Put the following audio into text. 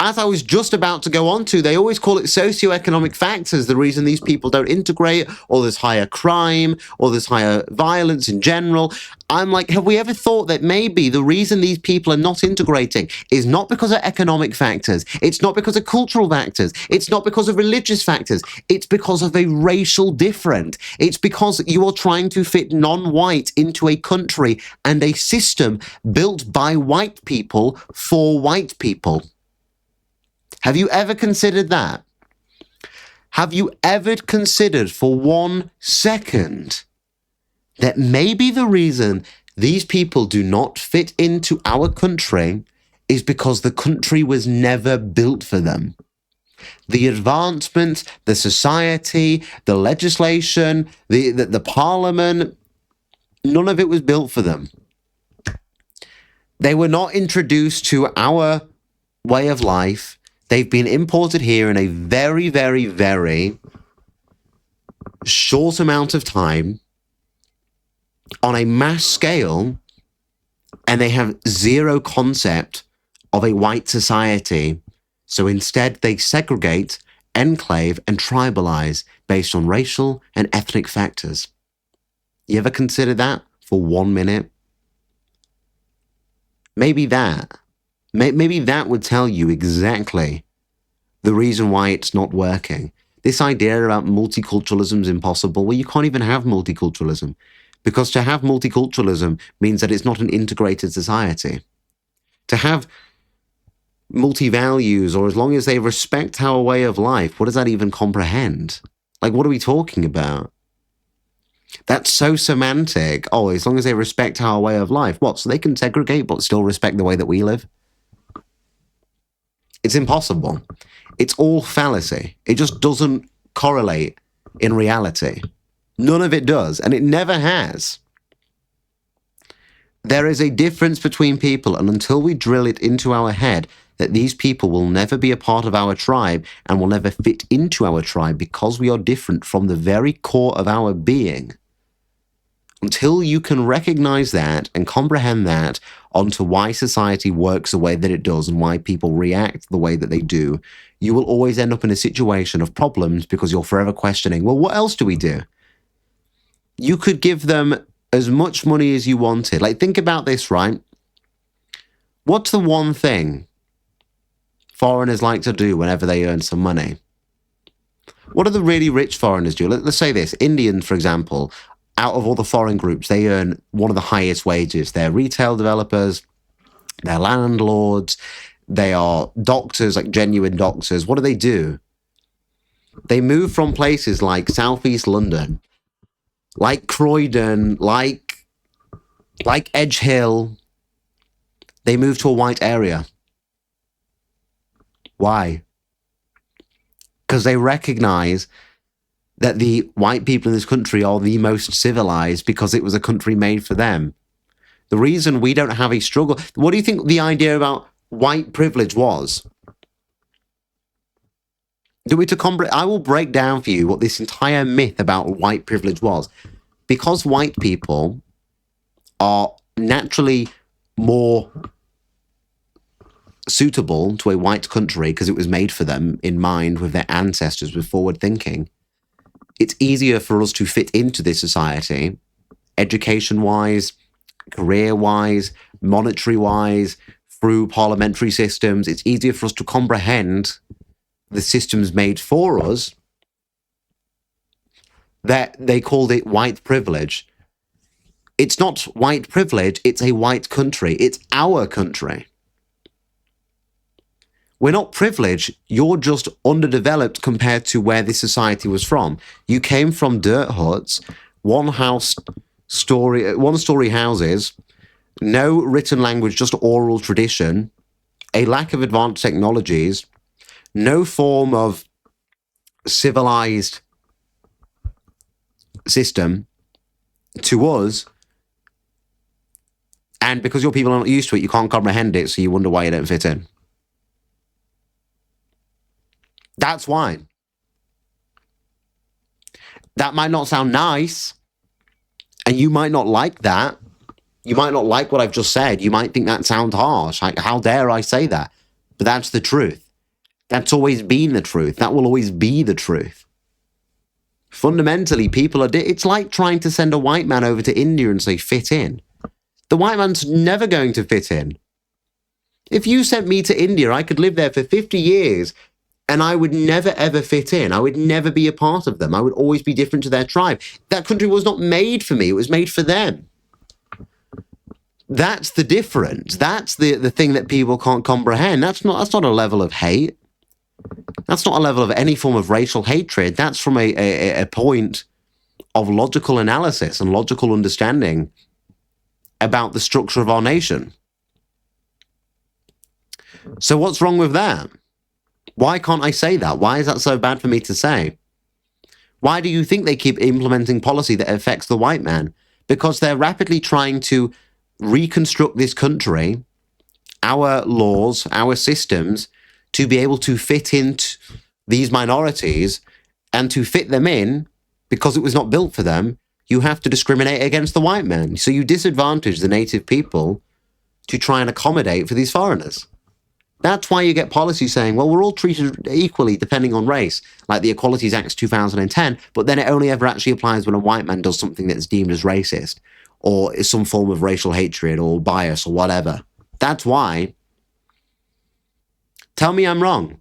as I was just about to go on to, they always call it socioeconomic factors, the reason these people don't integrate, or there's higher crime, or there's higher violence in general. I'm like, have we ever thought that maybe the reason these people are not integrating is not because of economic factors, it's not because of cultural factors, it's not because of religious factors, it's because of a racial difference. It's because you are trying to fit non-white into a country and a system built by white people for white people. Have you ever considered that? Have you ever considered for 1 second that maybe the reason these people do not fit into our country is because the country was never built for them? The advancement, the society, the legislation, the parliament, none of it was built for them. They were not introduced to our way of life. They've been imported here in a very, very, very short amount of time on a mass scale, and they have zero concept of a white society. So instead, they segregate, enclave, and tribalize based on racial and ethnic factors. You ever consider that for 1 minute? Maybe that would tell you exactly the reason why it's not working. This idea about multiculturalism is impossible. Well, you can't even have multiculturalism, because to have multiculturalism means that it's not an integrated society. To have multi-values, or as long as they respect our way of life, what does that even comprehend? Like, what are we talking about? That's so semantic. Oh, as long as they respect our way of life. What, so they can segregate but still respect the way that we live? It's impossible. It's all fallacy. It just doesn't correlate in reality. None of it does, and it never has. There is a difference between people, and until we drill it into our head that these people will never be a part of our tribe and will never fit into our tribe because we are different from the very core of our being, until you can recognize that and comprehend that onto why society works the way that it does and why people react the way that they do, you will always end up in a situation of problems because you're forever questioning, well, what else do we do? You could give them as much money as you wanted. Like, think about this, right? What's the one thing foreigners like to do whenever they earn some money? What do the really rich foreigners do? Let's say this. Indians, for example, out of all the foreign groups, they earn one of the highest wages. They're retail developers, they're landlords, they are doctors, like genuine doctors. What do? They move from places like Southeast London, like Croydon, like Edge Hill. They move to a white area. Why? Because they recognize that the white people in this country are the most civilized because it was a country made for them. The reason we don't have a struggle... What do you think the idea about white privilege was? I will break down for you what this entire myth about white privilege was. Because white people are naturally more suitable to a white country because it was made for them in mind with their ancestors, with forward thinking, it's easier for us to fit into this society, education-wise, career-wise, monetary-wise, through parliamentary systems. It's easier for us to comprehend the systems made for us, that they called it white privilege. It's not white privilege, it's a white country. It's our country. We're not privileged, you're just underdeveloped compared to where this society was from. You came from dirt huts, one-story houses, no written language, just oral tradition, a lack of advanced technologies, no form of civilized system to us, and because your people are not used to it, you can't comprehend it, so you wonder why you don't fit in. That's why. That might not sound nice, and you might not like that. You might not like what I've just said. You might think that sounds harsh. Like, how dare I say that? But that's the truth. That's always been the truth. That will always be the truth. Fundamentally, people are... It's like trying to send a white man over to India and say, fit in. The white man's never going to fit in. If you sent me to India, I could live there for 50 years and I would never, ever fit in. I would never be a part of them. I would always be different to their tribe. That country was not made for me. It was made for them. That's the difference. That's the thing that people can't comprehend. That's not a level of hate. That's not a level of any form of racial hatred. That's from a point of logical analysis and logical understanding about the structure of our nation. So what's wrong with that? Why can't I say that? Why is that so bad for me to say? Why do you think they keep implementing policy that affects the white man? Because they're rapidly trying to reconstruct this country, our laws, our systems, to be able to fit into these minorities, and to fit them in, because it was not built for them, you have to discriminate against the white man. So you disadvantage the native people to try and accommodate for these foreigners. That's why you get policy saying, well, we're all treated equally depending on race, like the Equalities Act 2010, but then it only ever actually applies when a white man does something that's deemed as racist, or is some form of racial hatred or bias or whatever. That's why. Tell me I'm wrong.